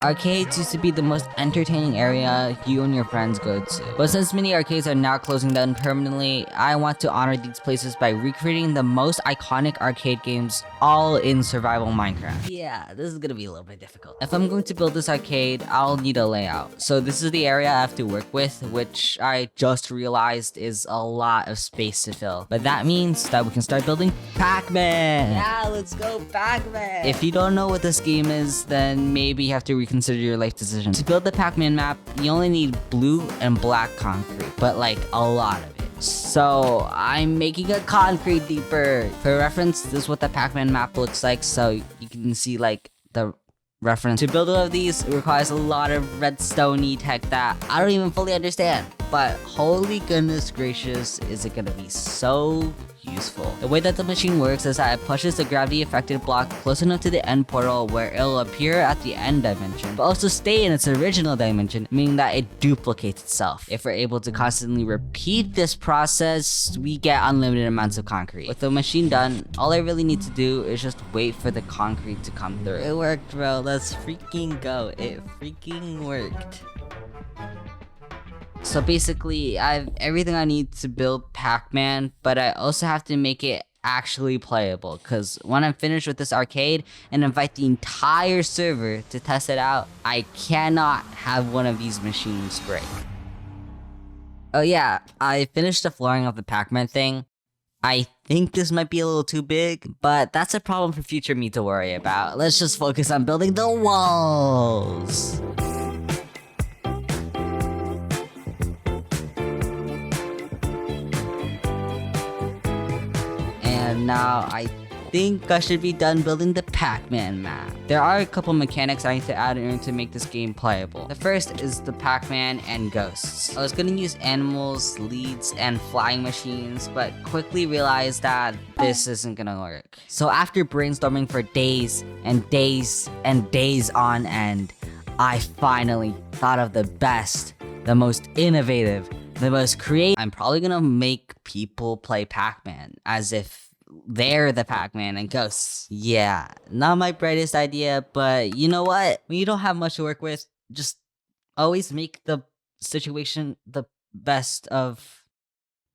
Arcades used to be the most entertaining area you and your friends go to. But since many arcades are now closing down permanently, I want to honor these places by recreating the most iconic arcade games all in survival Minecraft. Yeah, this is gonna be a little bit difficult. If I'm going to build this arcade, I'll need a layout. So this is the area I have to work with, which I just realized is a lot of space to fill. But that means that we can start building Pac-Man! Yeah, let's go Pac-Man! If you don't know what this game is, then maybe you have to reconsider your life decision. To build the Pac-Man map, you only need blue and black concrete, but like a lot of it. So I'm making a concrete deeper. For reference, this is what the Pac-Man map looks like, so you can see like the reference. To build one of these, it requires a lot of redstone-y tech that I don't even fully understand. But holy goodness gracious, is it gonna be so useful. The way that the machine works is that it pushes the gravity affected block close enough to the end portal where it'll appear at the end dimension, but also stay in its original dimension, meaning that it duplicates itself. If we're able to constantly repeat this process, we get unlimited amounts of concrete. With the machine done, all I really need to do is just wait for the concrete to come through. It worked, bro. Let's freaking go. It freaking worked. So basically, I have everything I need to build Pac-Man, but I also have to make it actually playable, because when I'm finished with this arcade and invite the entire server to test it out, I cannot have one of these machines break. Oh yeah, I finished the flooring of the Pac-Man thing. I think this might be a little too big, but that's a problem for future me to worry about. Let's just focus on building the walls. And now I think I should be done building the Pac-Man map. There are a couple mechanics I need to add in order to make this game playable. The first is the Pac-Man and ghosts. I was gonna use animals, leads, and flying machines, but quickly realized that this isn't gonna work. So after brainstorming for days and days and days on end, I finally thought of the best, the most innovative, the most creative. I'm probably gonna make people play Pac-Man as if they're the Pac-Man and ghosts. Yeah, not my brightest idea, but you know what? When you don't have much to work with, just always make the situation the best of...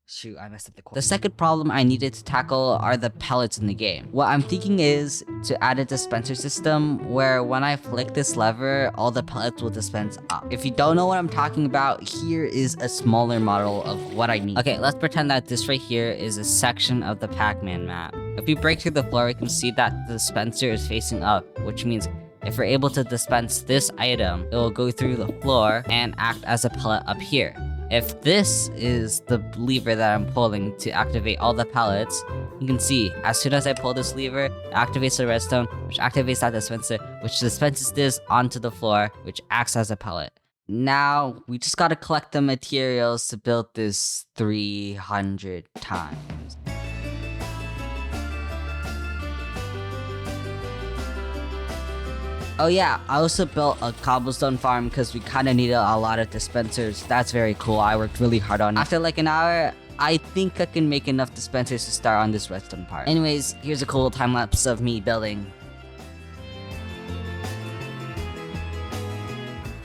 Shoot, I messed up the quote. The second problem I needed to tackle are the pellets in the game. What I'm thinking is to add a dispenser system where when I flick this lever, all the pellets will dispense up. If you don't know what I'm talking about, here is a smaller model of what I need. Okay, let's pretend that this right here is a section of the Pac-Man map. If we break through the floor, we can see that the dispenser is facing up, which means if we're able to dispense this item, it will go through the floor and act as a pellet up here. If this is the lever that I'm pulling to activate all the pellets, you can see as soon as I pull this lever, it activates the redstone, which activates that dispenser, which dispenses this onto the floor, which acts as a pellet. Now, we just gotta collect the materials to build this 300 times. Oh yeah, I also built a cobblestone farm because we kind of needed a lot of dispensers. That's very cool. I worked really hard on it. After like an hour, I think I can make enough dispensers to start on this redstone part. Anyways, here's a cool time lapse of me building.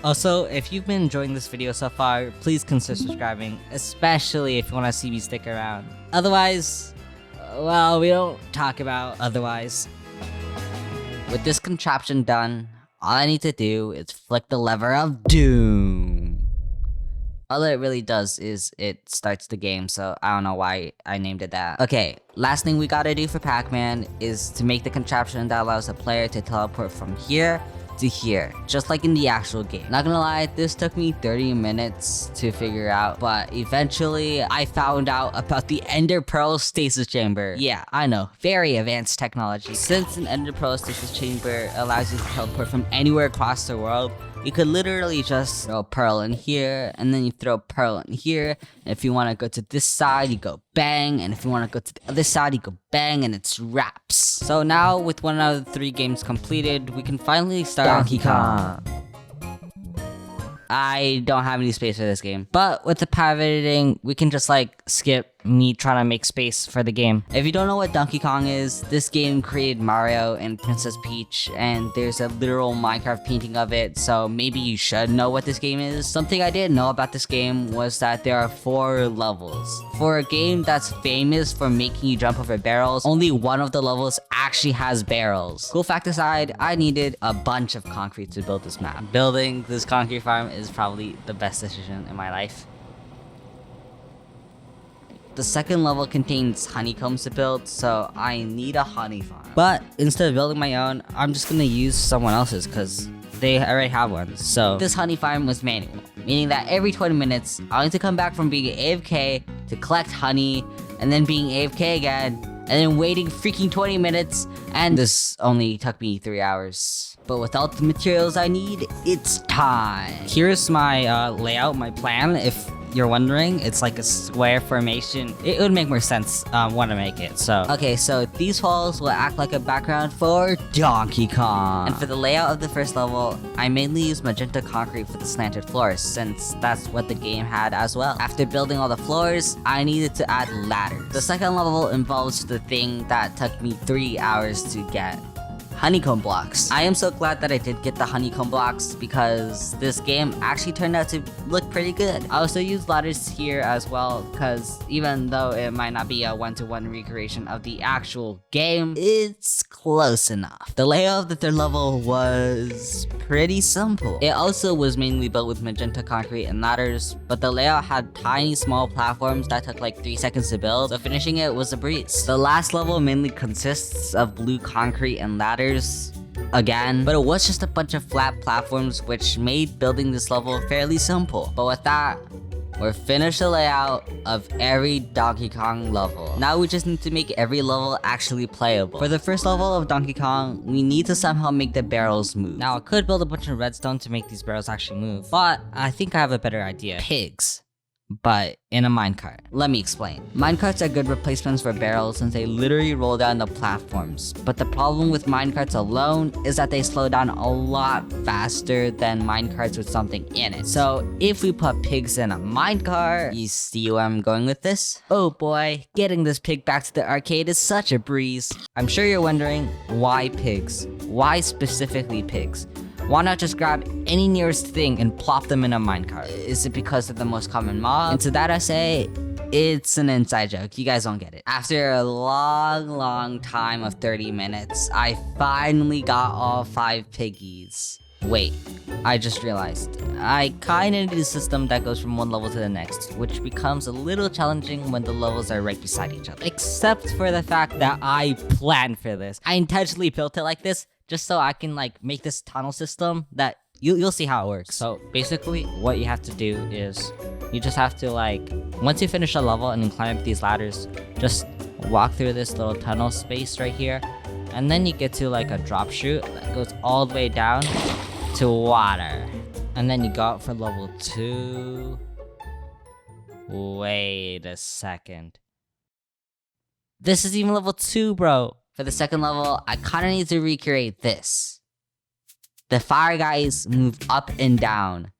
Also, if you've been enjoying this video so far, please consider subscribing, especially if you want to see me stick around. Otherwise, well, we don't talk about otherwise. With this contraption done, all I need to do is flick the lever of doom. All it really does is it starts the game, so I don't know why I named it that. Okay, last thing we gotta do for Pac-Man is to make the contraption that allows the player to teleport from here to here, just like in the actual game. Not gonna lie, this took me 30 minutes to figure out, but eventually I found out about the Ender Pearl stasis chamber. Yeah, I know, very advanced technology. Since an Ender Pearl stasis chamber allows you to teleport from anywhere across the world, you could literally just throw a pearl in here, and then you throw a pearl in here, and if you want to go to this side, you go bang, and if you want to go to the other side, you go bang, and it's wraps. So now, with one out of the 3 games completed, we can finally start Donkey Kong. I don't have any space for this game. But with the path editing, we can just like skip me trying to make space for the game. If you don't know what Donkey Kong is, this game created Mario and Princess Peach, and there's a literal Minecraft painting of it, so maybe you should know what this game is. Something I didn't know about this game was that there are 4 levels. For a game that's famous for making you jump over barrels, only one of the levels actually has barrels. Cool fact aside, I needed a bunch of concrete to build this map. Building this concrete farm is probably the best decision in my life. The second level contains honeycombs to build, so I need a honey farm. But instead of building my own, I'm just gonna use someone else's because they already have one. So this honey farm was manual, meaning that every 20 minutes, I need to come back from being AFK to collect honey, and then being AFK again, and then waiting freaking 20 minutes, and this only took me 3 hours. But without the materials I need, it's time. Here's my layout, my plan. If you're wondering, it's like a square formation. It would make more sense when I make it. So okay, so these walls will act like a background for Donkey Kong. And for the layout of the first level, I mainly use magenta concrete for the slanted floors, since that's what the game had as well. After building all the floors, I needed to add ladders. The second level involves the thing that took me 3 hours to get: honeycomb blocks. I am so glad that I did get the honeycomb blocks because this game actually turned out to look pretty good. I also used ladders here as well because even though it might not be a one-to-one recreation of the actual game, it's close enough. The layout of the third level was pretty simple. It also was mainly built with magenta concrete and ladders, but the layout had tiny small platforms that took like 3 seconds to build, so finishing it was a breeze. The last level mainly consists of blue concrete and ladders again, but it was just a bunch of flat platforms, which made building this level fairly simple. But with that, we're finished the layout of every Donkey Kong level. Now we just need to make every level actually playable. For the first level of Donkey Kong, we need to somehow make the barrels move. Now I could build a bunch of redstone to make these barrels actually move, but I think I have a better idea. Pigs, but in a minecart. Let me explain. Minecarts are good replacements for barrels since they literally roll down the platforms. But the problem with minecarts alone is that they slow down a lot faster than minecarts with something in it. So if we put pigs in a minecart, you see where I'm going with this? Oh boy, getting this pig back to the arcade is such a breeze. I'm sure you're wondering, why pigs? Why specifically pigs? Why not just grab any nearest thing and plop them in a minecart? Is it because they're the most common mob? And to that I say, it's an inside joke. You guys don't get it. After a long time of 30 minutes, I finally got all 5 piggies. Wait, I just realized. I kinda need a system that goes from one level to the next, which becomes a little challenging when the levels are right beside each other. Except for the fact that I planned for this. I intentionally built it like this, just so I can like make this tunnel system that you'll see how it works. So basically what you have to do is you just have to like, once you finish a level and then climb up these ladders, just walk through this little tunnel space right here, and then you get to like a drop chute that goes all the way down to water, and then you go out for level 2. Wait a second, this is even level 2, bro. For the second level, I kinda need to recreate this. The fire guys move up and down.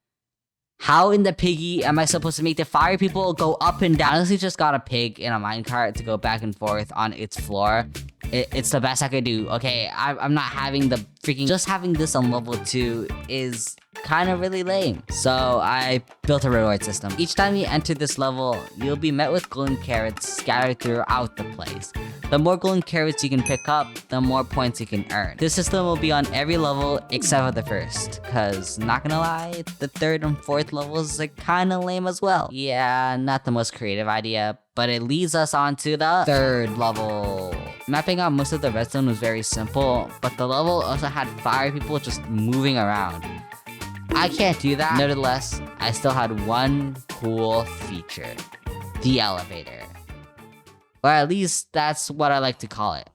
How in the piggy am I supposed to make the fire people go up and down? I honestly just got a pig in a minecart to go back and forth on its floor. It's the best I could do, okay? I'm not having the freaking... Just having this on level 2 is kind of really lame. So I built a reward system. Each time you enter this level, you'll be met with golden carrots scattered throughout the place. The more golden carrots you can pick up, the more points you can earn. This system will be on every level except for the first, cause not gonna lie, the third and fourth levels are kinda lame as well. Yeah, not the most creative idea, but it leads us on to the third level. Mapping out most of the redstone was very simple, but the level also had fire people just moving around. I can't do that. Nevertheless, I still had one cool feature: the elevator. Or at least that's what I like to call it.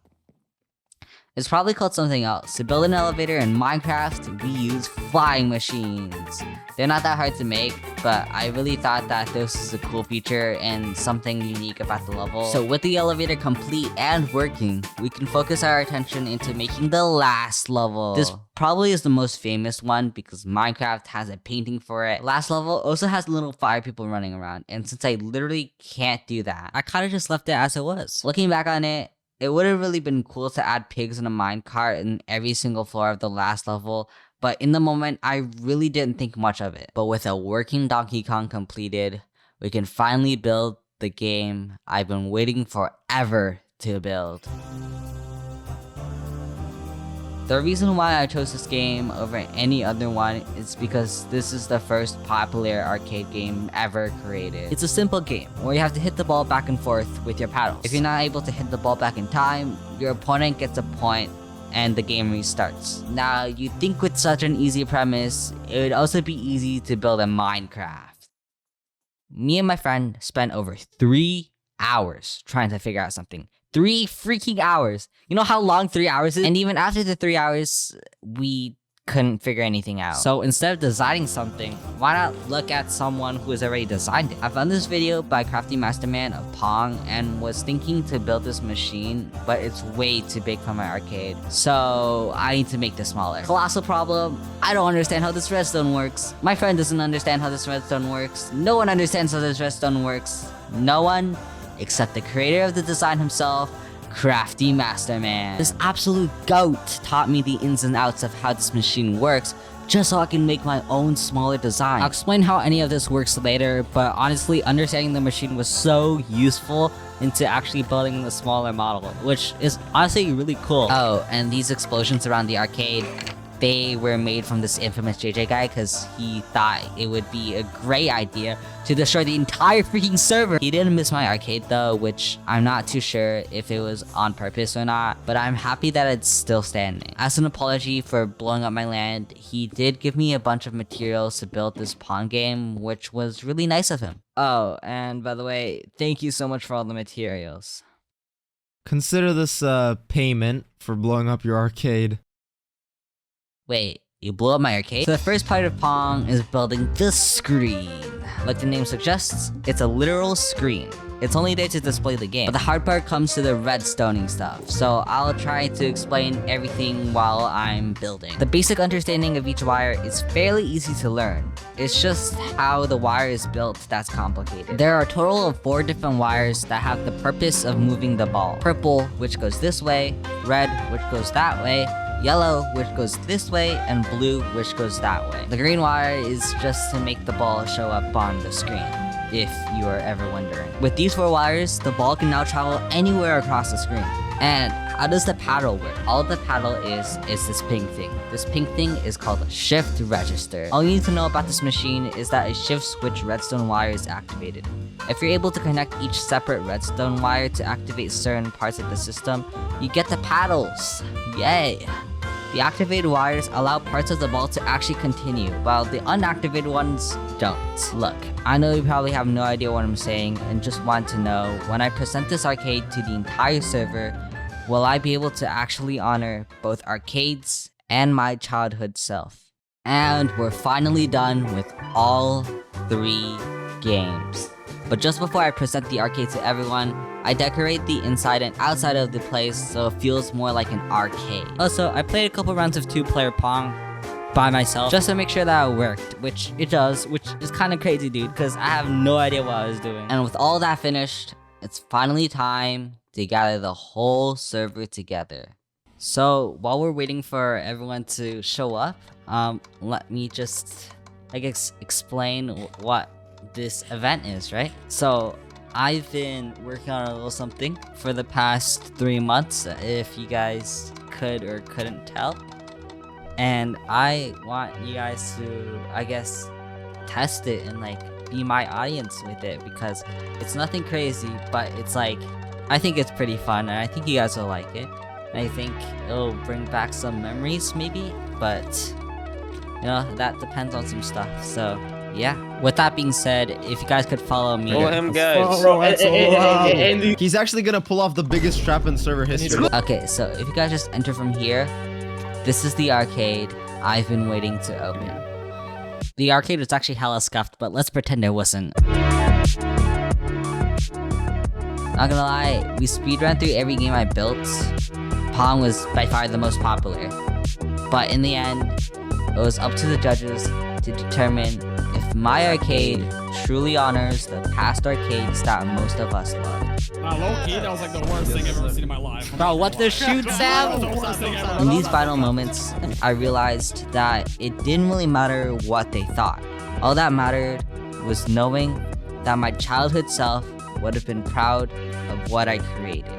It's probably called something else. To build an elevator in Minecraft, we use flying machines. They're not that hard to make, but I really thought that this was a cool feature and something unique about the level. So with the elevator complete and working, we can focus our attention into making the last level. This probably is the most famous one because Minecraft has a painting for it. Last level also has little fire people running around, and since I literally can't do that, I kind of just left it as it was. Looking back on it, it would have really been cool to add pigs in a minecart in every single floor of the last level, but in the moment, I really didn't think much of it. But with a working Donkey Kong completed, we can finally build the game I've been waiting forever to build. The reason why I chose this game over any other one is because this is the first popular arcade game ever created. It's a simple game where you have to hit the ball back and forth with your paddles. If you're not able to hit the ball back in time, your opponent gets a point and the game restarts. Now, you'd think with such an easy premise, it would also be easy to build a Minecraft. Me and my friend spent over 3 hours trying to figure out something. 3 freaking hours. You know how long 3 hours is? And even after the 3 hours, we couldn't figure anything out. So instead of designing something, why not look at someone who has already designed it? I found this video by Crafty Masterman of Pong and was thinking to build this machine, but it's way too big for my arcade. So I need to make this smaller. Colossal problem, I don't understand how this redstone works. My friend doesn't understand how this redstone works. No one understands how this redstone works. No one except the creator of the design himself, Crafty Masterman. This absolute goat taught me the ins and outs of how this machine works, just so I can make my own smaller design. I'll explain how any of this works later, but honestly, understanding the machine was so useful into actually building the smaller model, which is honestly really cool. Oh, and these explosions around the arcade, they were made from this infamous JJ guy because he thought it would be a great idea to destroy the entire freaking server. He didn't miss my arcade though, which I'm not too sure if it was on purpose or not, but I'm happy that it's still standing. As an apology for blowing up my land, he did give me a bunch of materials to build this pawn game, which was really nice of him. Oh, and by the way, thank you so much for all the materials. Consider this payment for blowing up your arcade. Wait, you blew up my arcade? So the first part of Pong is building the screen. Like the name suggests, it's a literal screen. It's only there to display the game. But the hard part comes to the redstoning stuff, so I'll try to explain everything while I'm building. The basic understanding of each wire is fairly easy to learn. It's just how the wire is built that's complicated. There are a total of 4 different wires that have the purpose of moving the ball. Purple, which goes this way, red, which goes that way, yellow, which goes this way, and blue, which goes that way. The green wire is just to make the ball show up on the screen, if you are ever wondering. With these 4 wires, the ball can now travel anywhere across the screen. And how does the paddle work? All the paddle is this pink thing. This pink thing is called a shift register. All you need to know about this machine is that a shift switch redstone wire is activated. If you're able to connect each separate redstone wire to activate certain parts of the system, you get the paddles. Yay! The activated wires allow parts of the ball to actually continue, while the unactivated ones don't. Look, I know you probably have no idea what I'm saying and just want to know, when I present this arcade to the entire server, will I be able to actually honor both arcades and my childhood self? And we're finally done with all 3 games. But just before I present the arcade to everyone, I decorate the inside and outside of the place so it feels more like an arcade. Also, I played a couple rounds of 2-player Pong by myself just to make sure that it worked, which it does, which is kind of crazy, dude, because I have no idea what I was doing. And with all that finished, it's finally time to gather the whole server together. So while we're waiting for everyone to show up, let me just, I guess, explain what this event is, right? So I've been working on a little something for the past 3 months, if you guys could or couldn't tell. And I want you guys to, I guess, test it and like be my audience with it, because it's nothing crazy, but it's like, I think it's pretty fun and I think you guys will like it. And I think it'll bring back some memories maybe, but you know, that depends on some stuff. So yeah, with that being said, if you guys could follow me. Follow him, guys. Bro, and He's actually gonna pull off the biggest trap in server history. Okay, so if you guys just enter from here, this is the arcade I've been waiting to open. The arcade was actually hella scuffed, but let's pretend it wasn't. Not gonna lie, we speedran through every game I built. Pong was by far the most popular. But in the end, it was up to the judges to determine if my arcade truly honors the past arcades that most of us loved. Low-key, that was like the worst thing I've ever seen in my life. Bro, what the shoot, Sam? In these final moments, I realized that it didn't really matter what they thought. All that mattered was knowing that my childhood self would have been proud of what I created.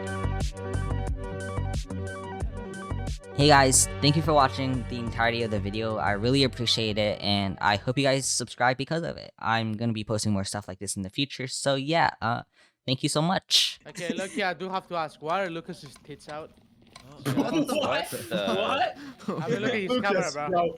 Hey guys, thank you for watching the entirety of the video. I really appreciate it, and I hope you guys subscribe because of it. I'm gonna be posting more stuff like this in the future, so yeah, thank you so much. Okay, look, yeah, I do have to ask, why are Lucas's tits out? What? I mean, look at his camera, bro.